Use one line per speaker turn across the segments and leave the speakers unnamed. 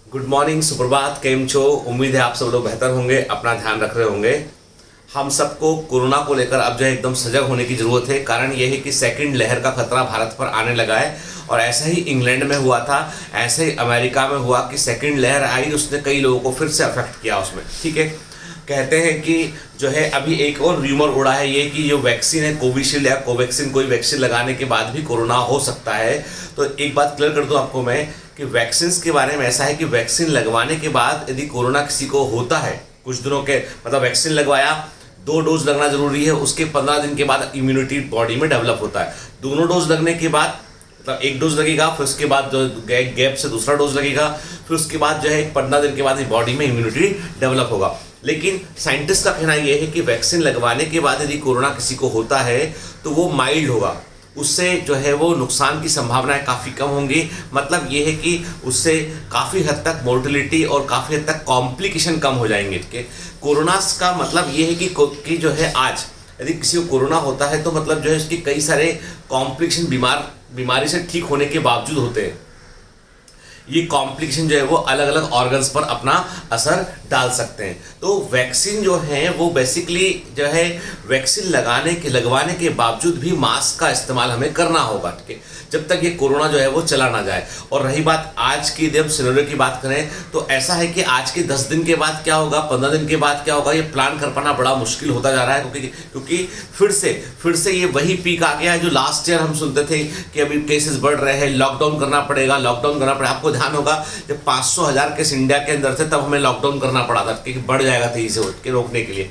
Good morning, सुप्रभात, केम छो। उम्मीद है आप सब लोग बेहतर होंगे, अपना ध्यान रख रहे होंगे। हम सबको कोरोना को लेकर अब जो है एकदम सजग होने की ज़रूरत है। कारण यह है कि सेकंड लहर का खतरा भारत पर आने लगा है और ऐसा ही इंग्लैंड में हुआ था, ऐसे ही अमेरिका में हुआ कि सेकंड लहर आई, उसने कई लोगों को फिर से अफेक्ट किया उसमें। ठीक है, कहते हैं कि जो है अभी एक और र्यूमर उड़ा है ये कि जो वैक्सीन है कोविशील्ड या कोवैक्सीन, कोई वैक्सीन लगाने के बाद भी कोरोना हो सकता है। तो एक बात क्लियर कर दूं आपको मैं कि वैक्सीन के बारे में ऐसा है कि वैक्सीन लगवाने के बाद यदि कोरोना किसी को होता है, कुछ दिनों के मतलब वैक्सीन लगवाया, 2 डोज लगना जरूरी है, उसके 15 दिन के बाद इम्यूनिटी बॉडी में डेवलप होता है। दोनों डोज लगने के बाद मतलब 1 डोज लगेगा, फिर उसके बाद जो गैप से दूसरा डोज लगेगा, फिर उसके बाद जो है 15 दिन के बाद बॉडी में इम्यूनिटी डेवलप होगा। लेकिन साइंटिस्ट का कहना यह है कि वैक्सीन लगवाने के बाद यदि कोरोना किसी को होता है तो वो माइल्ड होगा, उससे जो है वो नुकसान की संभावनाएं काफ़ी कम होंगी। मतलब ये है कि उससे काफ़ी हद तक मोर्टेलिटी और काफ़ी हद तक कॉम्प्लिकेशन कम हो जाएंगे। कोरोना का मतलब ये है कि जो है आज यदि किसी को कोरोना होता है तो मतलब जो है उसकी कई सारे कॉम्प्लिकेशन बीमारी से ठीक होने के बावजूद होते हैं। ये कॉम्प्लिकेशन जो है वो अलग अलग ऑर्गन्स पर अपना असर डाल सकते हैं। तो वैक्सीन जो है वो बेसिकली जो है वैक्सीन लगवाने के बावजूद भी मास्क का इस्तेमाल हमें करना होगा, ठीक है, जब तक ये कोरोना जो है वो चला ना जाए। और रही बात आज की जब सिनेरियो की बात करें तो ऐसा है कि आज के 10 दिन के बाद क्या होगा, 15 दिन के बाद क्या होगा, ये प्लान कर पाना बड़ा मुश्किल होता जा रहा है, क्योंकि फिर से ये वही पीक आ गया है जो लास्ट ईयर हम सुनते थे कि अभी केसेस बढ़ रहे हैं, लॉकडाउन करना पड़ेगा। आपको ध्यान होगा जब 500,000 केस इंडिया के अंदर थे तब हमें लॉकडाउन करना पड़ा था क्योंकि बढ़ जाएगा तेजी से रोकने के लिए।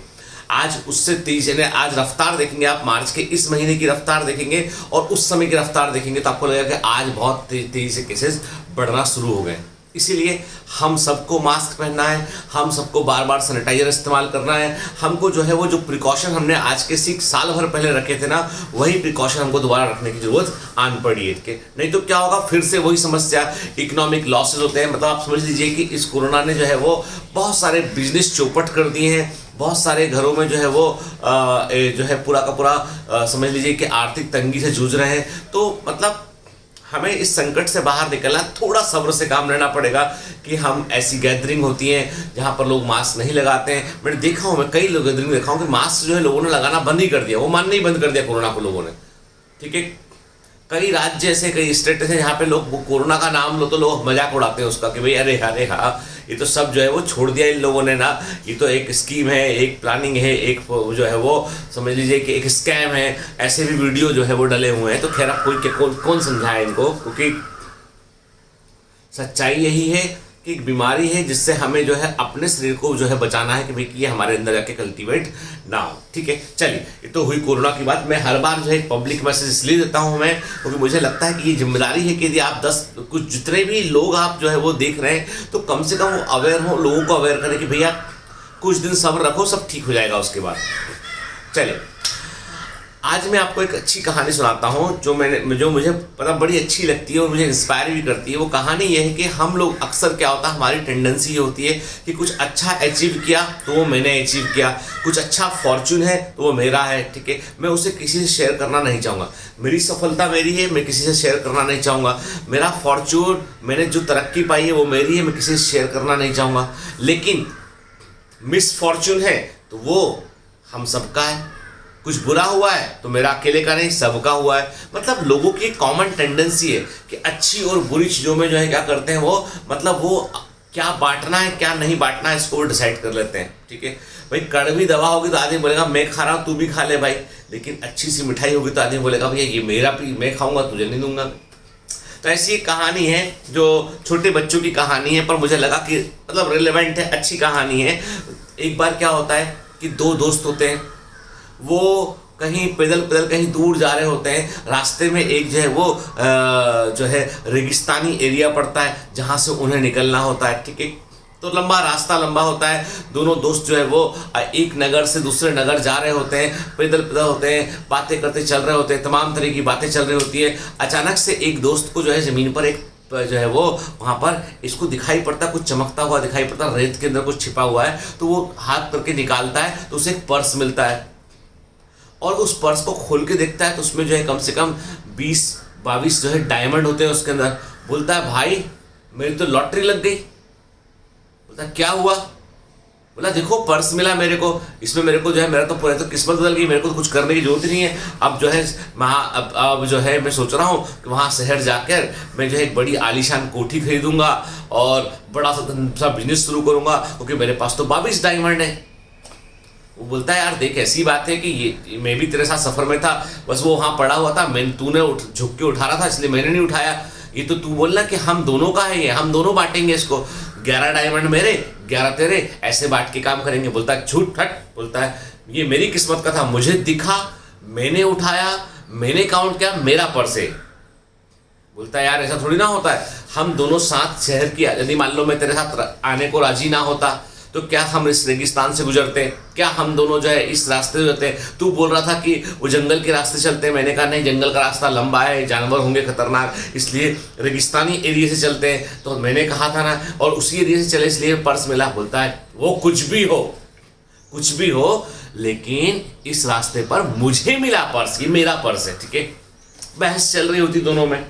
आज उससे तेजी से आज रफ्तार देखेंगे आप, मार्च के इस महीने की रफ्तार देखेंगे और उस समय की रफ्तार देखेंगे तो आपको लगेगा कि आज बहुत तेजी से केसेस बढ़ना शुरू हो गए। इसीलिए हम सबको मास्क पहनना है, हम सबको बार बार सैनिटाइजर इस्तेमाल करना है। हमको जो है वो जो प्रिकॉशन हमने आज के साल भर पहले रखे थे ना, वही प्रिकॉशन हमको दोबारा रखने की जरूरत आन पड़ी है। नहीं तो क्या होगा, फिर से वही समस्या, इकोनॉमिक लॉसेज होते हैं। मतलब आप समझ लीजिए कि इस कोरोना ने जो है वो बहुत सारे बिजनेस चौपट कर दिए हैं, बहुत सारे घरों में जो है वो जो है पूरा का पूरा समझ लीजिए कि आर्थिक तंगी से जूझ रहे हैं। तो मतलब हमें इस संकट से बाहर निकलना, थोड़ा सब्र से काम लेना पड़ेगा कि हम ऐसी गैदरिंग होती हैं जहां पर लोग मास्क नहीं लगाते हैं। मैंने देखा हूं, मैं कई लोग गैदरिंग देखा हूं कि मास्क जो है लोगों ने लगाना बंद ही कर दिया, वो मानना ही बंद कर दिया कोरोना को लोगों ने। ठीक है, कई राज्य ऐसे, कई स्टेट ऐसे जहाँ पे लोग कोरोना का नाम लो तो लोग मजाक उड़ाते हैं उसका कि भाई अरे हाँ ये तो सब जो है वो छोड़ दिया इन लोगों ने ना, ये तो एक स्कीम है, एक प्लानिंग है, एक जो है वो समझ लीजिए कि एक स्कैम है। ऐसे भी वीडियो जो है वो डले हुए हैं। तो खैर अब कौन समझाए इनको, क्योंकि सच्चाई यही है कि एक बीमारी है जिससे हमें जो है अपने शरीर को जो है बचाना है कि भाई ये हमारे अंदर जाके कल्टीवेट ना हो। ठीक है, चलिए, ये तो हुई कोरोना की बात। मैं हर बार जो है पब्लिक मैसेज इसलिए देता हूं मैं, क्योंकि मुझे लगता है कि ये जिम्मेदारी है कि यदि आप कुछ जितने भी लोग आप जो है वो देख रहे हैं तो कम से कम वो अवेयर हो, लोगों को अवेयर करें कि भैया कुछ दिन सब्र रखो, सब ठीक हो जाएगा उसके बाद। चलिए, आज मैं आपको एक अच्छी कहानी सुनाता हूँ जो मुझे पता बड़ी अच्छी लगती है और मुझे इंस्पायर भी करती है। वो कहानी ये है कि हम लोग अक्सर क्या होता है, हमारी टेंडेंसी ये होती है कि कुछ अच्छा अचीव किया तो वो मैंने अचीव किया, कुछ अच्छा फॉर्चून है तो वो मेरा है। ठीक है, मैं उसे किसी से शेयर करना नहीं चाहूँगा। मेरी सफलता मेरी है, मैं किसी से शेयर करना नहीं चाहूँगा। मेरा फॉर्चून, मैंने जो तरक्की पाई है वो मेरी है, मैं किसी से शेयर करना नहीं चाहूँगा। लेकिन मिस फॉर्चून है तो वो हम सबका है। कुछ बुरा हुआ है तो मेरा अकेले का नहीं, सबका हुआ है। मतलब लोगों की कॉमन टेंडेंसी है कि अच्छी और बुरी चीज़ों में जो है क्या करते हैं वो, मतलब वो क्या बांटना है क्या नहीं बांटना है इसको डिसाइड कर लेते हैं। ठीक है भाई, कड़वी दवा होगी तो आदमी बोलेगा मैं खा रहा हूँ तू भी खा ले भाई, लेकिन अच्छी सी मिठाई होगी तो आदमी बोलेगा भैया ये मेरा भी, मैं खाऊंगा तुझे नहीं दूंगा। तो ऐसी एक कहानी है जो छोटे बच्चों की कहानी है, पर मुझे लगा कि मतलब रिलेवेंट है, अच्छी कहानी है। एक बार क्या होता है कि 2 दोस्त होते हैं, वो कहीं पैदल कहीं दूर जा रहे होते हैं। रास्ते में एक जो है वो जो है रेगिस्तानी एरिया पड़ता है जहाँ से उन्हें निकलना होता है। ठीक है, तो रास्ता लंबा होता है। दोनों दोस्त जो है वो एक नगर से दूसरे नगर जा रहे होते हैं, पैदल होते हैं, बातें करते चल रहे होते हैं, तमाम तरह की बातें चल रही होती है। अचानक से एक दोस्त को जो है ज़मीन पर एक जो है वो वहाँ पर इसको दिखाई पड़ता, कुछ चमकता हुआ दिखाई पड़ता, रेत के अंदर कुछ छिपा हुआ है। तो वो हाथ करके निकालता है तो उसे एक पर्स मिलता है और उस पर्स को खोल के देखता है तो उसमें जो है कम से कम 20-22 जो है डायमंड होते हैं उसके अंदर। बोलता है भाई मेरी तो लॉटरी लग गई, बोलता क्या हुआ? बोला देखो पर्स मिला मेरे को, इसमें मेरे को जो है मेरा तो पूरा तो किस्मत बदल गई, मेरे को तो कुछ करने की जरूरत ही नहीं है। अब जो है अब जो है मैं सोच रहा हूँ कि वहाँ शहर जाकर मैं जो है एक बड़ी आलीशान कोठी खरीदूंगा और बड़ा सा बिजनेस शुरू करूंगा, क्योंकि मेरे पास तो 22 डायमंड है। वो बोलता है यार देख ऐसी बात है कि ये मैं भी तेरे साथ सफर में था, बस वो वहाँ पड़ा हुआ था, तूने झुक के उठा रहा था इसलिए मैंने नहीं उठाया। ये तो तू बोलना कि हम दोनों का है, ये हम दोनों बांटेंगे इसको, 11 डायमंड मेरे 11 तेरे, ऐसे बांट के काम करेंगे। बोलता है झूठ हट। बोलता है ये मेरी किस्मत का था, मुझे दिखा, मैंने उठाया, मैंने काउंट किया, मेरा पर्स है। बोलता है यार ऐसा थोड़ी ना होता है, हम दोनों साथ शहर की, यदि मान लो मैं तेरे साथ आने को राजी ना होता तो क्या हम इस रेगिस्तान से गुजरते, क्या हम दोनों जो है इस रास्ते से गुजरते? तू बोल रहा था कि वो जंगल के रास्ते चलते हैं, मैंने कहा नहीं जंगल का रास्ता लंबा है, जानवर होंगे खतरनाक, इसलिए रेगिस्तानी एरिया से चलते हैं। तो मैंने कहा था ना, और उसी एरिया से चले इसलिए पर्स मिला। बोलता है वो कुछ भी हो लेकिन इस रास्ते पर मुझे मिला पर्स, ये मेरा पर्स है। ठीक है, बहस चल रही होती दोनों में।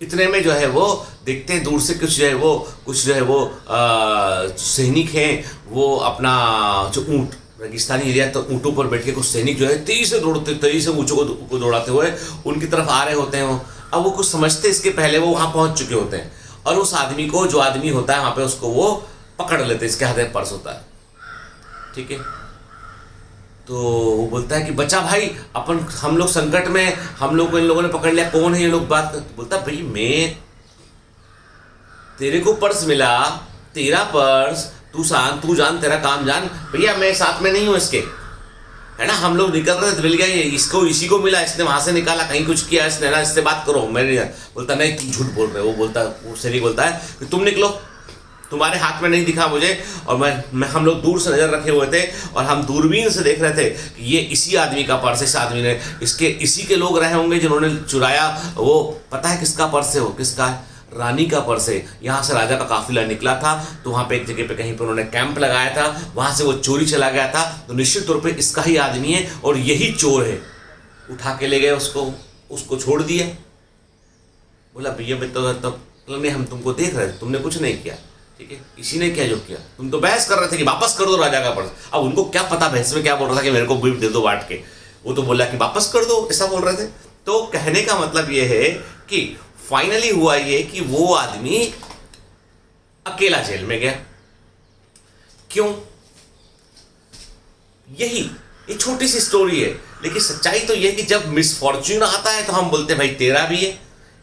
इतने में जो है वो देखते हैं दूर से कुछ जो है वो सैनिक हैं, वो अपना जो ऊंट, रेगिस्तानी एरिया तो ऊंटों पर बैठ के कुछ सैनिक जो है तेजी से ऊंचों को दौड़ाते हुए उनकी तरफ आ रहे होते हैं। वो अब वो कुछ समझते इसके पहले वो वहाँ पहुँच चुके होते हैं, और उस आदमी को, जो आदमी होता है वहाँ पे, उसको वो पकड़ लेते हैं, इसके हाथ में पर्स होता है। ठीक है, तो वो बोलता है कि बच्चा भाई हम लोग संकट में, हम लोग को इन लोगों ने पकड़ लिया, कौन है ये लोग? बात बोलता भाई मैं, तेरे को पर्स मिला, तेरा पर्स, तू जान, तेरा काम जान, भैया मैं साथ में नहीं हूँ इसके, है ना। हम लोग निकल रहे थे, मिल गया, इसी को मिला, इसने वहां से निकाला, कहीं कुछ किया इसने ना, इससे बात करो। मैंने बोलता नहीं तुम झूठ बोल रहे हो। वो सैनिक बोलता है कि तुम निकलो, तुम्हारे हाथ में नहीं दिखा मुझे, और मैं हम लोग दूर से नजर रखे हुए थे और हम दूरबीन से देख रहे थे कि ये इसी आदमी का पर्स है, इस आदमी ने, इसी के लोग रहे होंगे जिन्होंने चुराया। वो पता है किसका पर्स है? वो किसका है? रानी का पर्स है। यहाँ से राजा का काफिला निकला था, तो वहाँ पे एक जगह पे कहीं पर उन्होंने कैंप लगाया था, वहाँ से वो चोरी चला गया था, तो निश्चित तौर पे इसका ही आदमी है और यही चोर है। उठा के ले गए उसको छोड़ दिया। बोला भैया तब नहीं, हम तुमको देख रहे थे, तुमने कुछ नहीं किया। ठीक है, इसी ने क्या जो किया, तुम तो बहस कर रहे थे कि वापस कर दो राजा का पर्स। अब उनको क्या पता बहस में क्या बोल रहा था कि मेरे को गिफ्ट दे दो बांट के, वो तो बोला कि वापस कर दो, ऐसा बोल रहे थे। तो कहने का मतलब ये है कि फाइनली हुआ ये कि वो आदमी अकेला जेल में गया। क्यों? ये छोटी सी स्टोरी है, लेकिन सच्चाई तो ये है कि जब मिसफॉर्च्यून आता है तो हम बोलते हैं भाई तेरा भी है,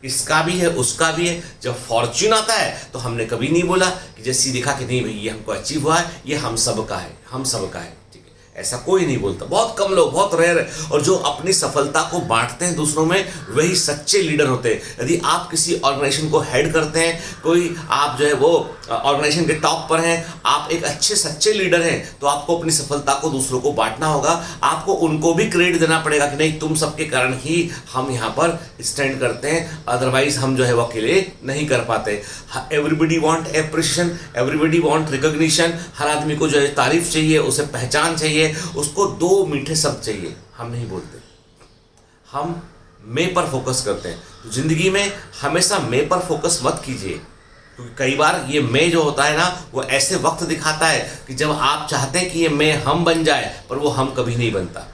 इसका भी है, उसका भी है। जब फॉर्च्यून आता है तो हमने कभी नहीं बोला कि जैसे देखा कि नहीं भाई ये हमको अचीव हुआ है, ये हम सबका है, हम सबका है। ठीक है, ऐसा कोई नहीं बोलता, बहुत कम लोग, बहुत रेयर है। और जो अपनी सफलता को बांटते हैं दूसरों में, वही सच्चे लीडर होते हैं। यदि आप किसी ऑर्गेनाइजेशन को हेड करते हैं, कोई आप जो है वो ऑर्गेनाइजेशन के टॉप पर हैं, आप एक अच्छे सच्चे लीडर हैं, तो आपको अपनी सफलता को दूसरों को बांटना होगा। आपको उनको भी क्रेडिट देना पड़ेगा कि नहीं तुम सबके कारण ही हम यहाँ पर स्टैंड करते हैं, अदरवाइज हम जो है वो अकेले नहीं कर पाते। Everybody want appreciation, everybody want recognition. हर आदमी को जो है तारीफ चाहिए, उसे पहचान चाहिए, उसको 2 मीठे शब्द चाहिए। हम नहीं बोलते, हम मैं पर फोकस करते हैं। तो जिंदगी में हमेशा मैं पर फोकस मत कीजिए, क्योंकि कई बार ये मैं जो होता है ना, वो ऐसे वक्त दिखाता है कि जब आप चाहते हैं कि ये मैं हम बन जाए, पर वो हम कभी नहीं बनता।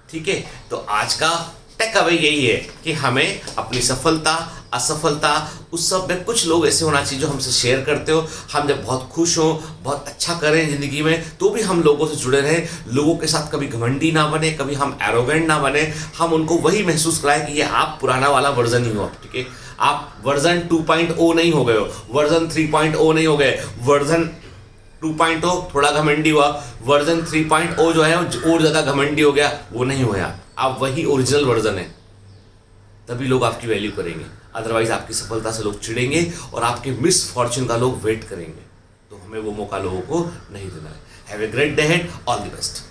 ठीक है, तो आज का टेक अवे यही है कि हमें अपनी सफलता, असफलता, उस सब में कुछ लोग ऐसे होना चाहिए जो हमसे शेयर करते हो। हम जब बहुत खुश हो, बहुत अच्छा करें जिंदगी में, तो भी हम लोगों से जुड़े रहें। लोगों के साथ कभी घमंडी ना बने, कभी हम एरोगेंट ना बने। हम उनको वही महसूस कराएं कि ये आप पुराना वाला वर्जन ही हो। ठीक है, आप वर्जन 2.0 नहीं हो गए हो, वर्जन 3.0 नहीं हो गए। वर्जन 2.0 थोड़ा घमंडी हुआ, वर्जन 3.0 जो है और ज़्यादा घमंडी हो गया, वो नहीं हुआ। आप वही ओरिजिनल वर्जन है, तभी लोग आपकी वैल्यू करेंगे। अदरवाइज आपकी सफलता से लोग चिढ़ेंगे और आपके मिस फॉर्च्यून का लोग वेट करेंगे। तो हमें वो मौका लोगों को नहीं देना है। Have a great day ahead, all the best.